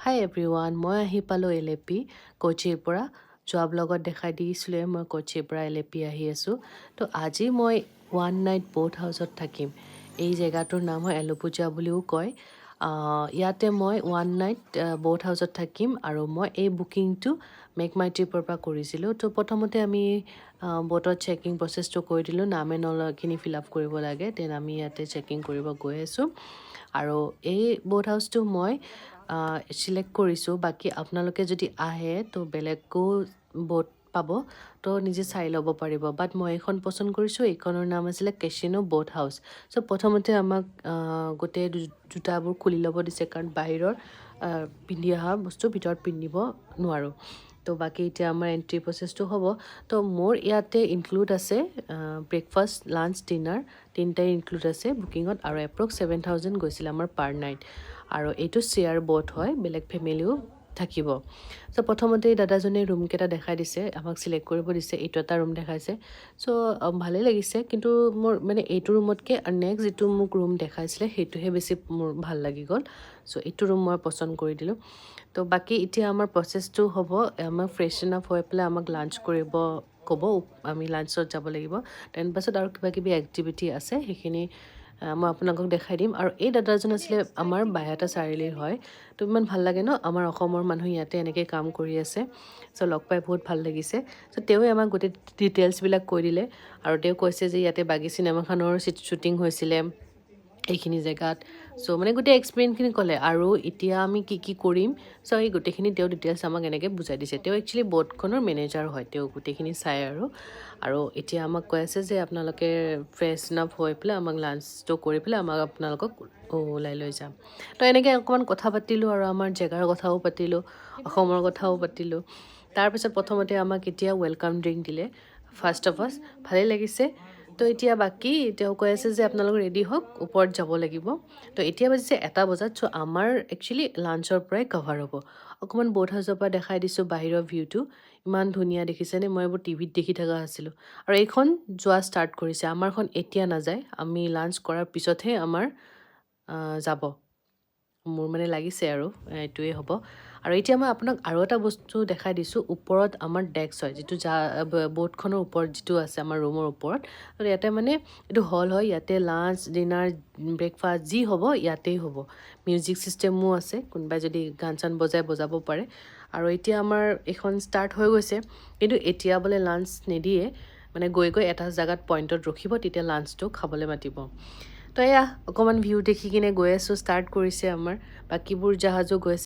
হাই everyone, মই আহি পালোঁ এলেপি কোচিৰ পৰা। যোৱা ব্লগত দেখাই দিছিলোঁ মই কোচিৰ পৰা এলেপি আহি আছোঁ। তো আজি মই ওৱান নাইট বোট হাউচত থাকিম। এই জেগাটোৰ নাম হয় এলোপুজা বুলিও কয়। ইয়াতে মই ওৱান নাইট বোট হাউচত থাকিম আৰু মই এই বুকিংটো মেক মাই ট্ৰিপৰ পৰা কৰিছিলোঁ। তো প্ৰথমতে আমি বোটত চেকিং প্ৰচেছটো কৰি দিলোঁ। নামে নলখিনি ফিল আপ কৰিব লাগে। দেন আমি ইয়াতে চেকিং কৰিব গৈ আছোঁ। আৰু এই বোট হাউচটো মই চিলেক্ট কৰিছোঁ। বাকী আপোনালোকে যদি আহে তো বেলেগো বোট পাব, তো নিজে চাই ল'ব পাৰিব। বাট মই এইখন পচন্দ কৰিছোঁ। এইখনৰ নাম আছিলে কেচিনো বোট হাউচ। চ' প্ৰথমতে আমাক গোটেই জোতাবোৰ খুলি ল'ব দিছে, কাৰণ বাহিৰৰ পিন্ধি অহা বস্তু ভিতৰত পিন্ধিব নোৱাৰোঁ। তো বাকী এতিয়া আমাৰ এণ্ট্ৰি প্ৰচেছটো হ'ব। তো মোৰ ইয়াতে ইনক্লুড আছে ব্ৰেকফাষ্ট, লাঞ্চ, ডিনাৰ তিনিটাই ইনক্লুড আছে বুকিঙত, আৰু এপ্ৰক্স 7,000 গৈছিলে আমাৰ পাৰ নাইট। আৰু এইটো শ্বেয়াৰ বোট হয়, বেলেগ ফেমিলিও থাকিব। চ' প্ৰথমতে দাদাজনে ৰুমকেইটা দেখাই দিছে, আমাক চিলেক্ট কৰিব দিছে। এইটো এটা ৰুম দেখাইছে। চ' ভালেই লাগিছে, কিন্তু মোৰ মানে এইটো ৰুমতকৈ নেক্সট যিটো মোক ৰুম দেখাইছিলে সেইটোহে বেছি মোৰ ভাল লাগি গ'ল। চ' এইটো ৰুম মই পচন্দ কৰি দিলোঁ। তো বাকী এতিয়া আমাৰ প্ৰচেছটো হ'ব, আমাক ফ্ৰেছন আপ হৈ পেলাই আমাক লাঞ্চ কৰিব ক'ব। আমি লাঞ্চত যাব লাগিব। দেন পাছত আৰু কিবা কিবি এক্টিভিটি আছে, সেইখিনি মই আপোনালোকক দেখাই দিম। আৰু এই দাদাজন আছিলে আমাৰ বাইহাটা চাৰিআলিৰ হয়। তো ইমান ভাল লাগে ন, আমাৰ অসমৰ মানুহ ইয়াতে এনেকৈ কাম কৰি আছে। চ' লগ পাই বহুত ভাল লাগিছে। চ' তেওঁৱে আমাক গোটেই ডিটেইলছবিলাক কৈ দিলে। আৰু তেওঁ কৈছে যে ইয়াতে বাগী চিনেমাখনৰ শ্বুটিং হৈছিলে এইখিনি জেগাত। চ' মানে গোটেই এক্সপিৰিয়েঞ্চখিনি ক'লে, আৰু এতিয়া আমি কি কি কৰিম। চ' এই গোটেইখিনি তেওঁ ডিটেইলছ আমাক এনেকৈ বুজাই দিছে। তেওঁ একচুৱেলি বোটখনৰ মেনেজাৰ হয়, তেওঁ গোটেইখিনি চায়। আৰু এতিয়া আমাক কৈ আছে যে আপোনালোকে ফ্ৰেছন আপ হৈ পেলাই আমাক লাঞ্চটো কৰি পেলাই আমাক আপোনালোকক ওলাই লৈ যাম। তো এনেকৈ অকণমান কথা পাতিলোঁ, আৰু আমাৰ জেগাৰ কথাও পাতিলোঁ, অসমৰ কথাও পাতিলোঁ। তাৰপিছত প্ৰথমতে আমাক এতিয়া ৱেলকাম ড্ৰিংক দিলে ফাৰ্ষ্ট অফ আছ, ভালেই লাগিছে। তো এতিয়া বাকী তেওঁ কৈ আছে যে আপোনালোক ৰেডি হওক, ওপৰত যাব লাগিব। তো এতিয়া বাজিছে 1 বজাত। চ' আমাৰ একচুৱেলি লাঞ্চৰ পৰাই কভাৰ হ'ব। অকণমান বোট হাউচৰ পৰা দেখাই দিছোঁ বাহিৰৰ ভিউটো, ইমান ধুনীয়া দেখিছেনে। মই এইবোৰ টিভিত দেখি থকা আছিলোঁ। আৰু এইখন যোৱা ষ্টাৰ্ট কৰিছে, আমাৰখন এতিয়া নাযায়। আমি লাঞ্চ কৰাৰ পিছতহে আমাৰ যাব, মোৰ মানে লাগিছে আৰু এইটোৱে হ'ব। আৰু এতিয়া মই আপোনাক আৰু এটা বস্তু দেখাই দিছোঁ। ওপৰত আমাৰ ডেস্ক হয়, যিটো বোটখনৰ ওপৰত যিটো আছে আমাৰ ৰুমৰ ওপৰত। আৰু ইয়াতে মানে এইটো হল হয়, ইয়াতে লাঞ্চ, ডিনাৰ, ব্ৰেকফাষ্ট যি হ'ব ইয়াতেই হ'ব। মিউজিক ছিষ্টেমো আছে, কোনোবাই যদি গান চান বজাব পাৰে। আৰু এতিয়া আমাৰ এইখন ষ্টাৰ্ট হৈ গৈছে, কিন্তু এতিয়া বোলে লাঞ্চ নিদিয়ে। মানে গৈ এটা জেগাত পইণ্টত ৰখিব, তেতিয়া লাঞ্চটো খাবলৈ মাতিব। তো এয়া অকণমান ভিউ দেখি কিনে গৈ আছোঁ। ষ্টাৰ্ট কৰিছে আমাৰ, বাকীবোৰ জাহাজো গৈছে।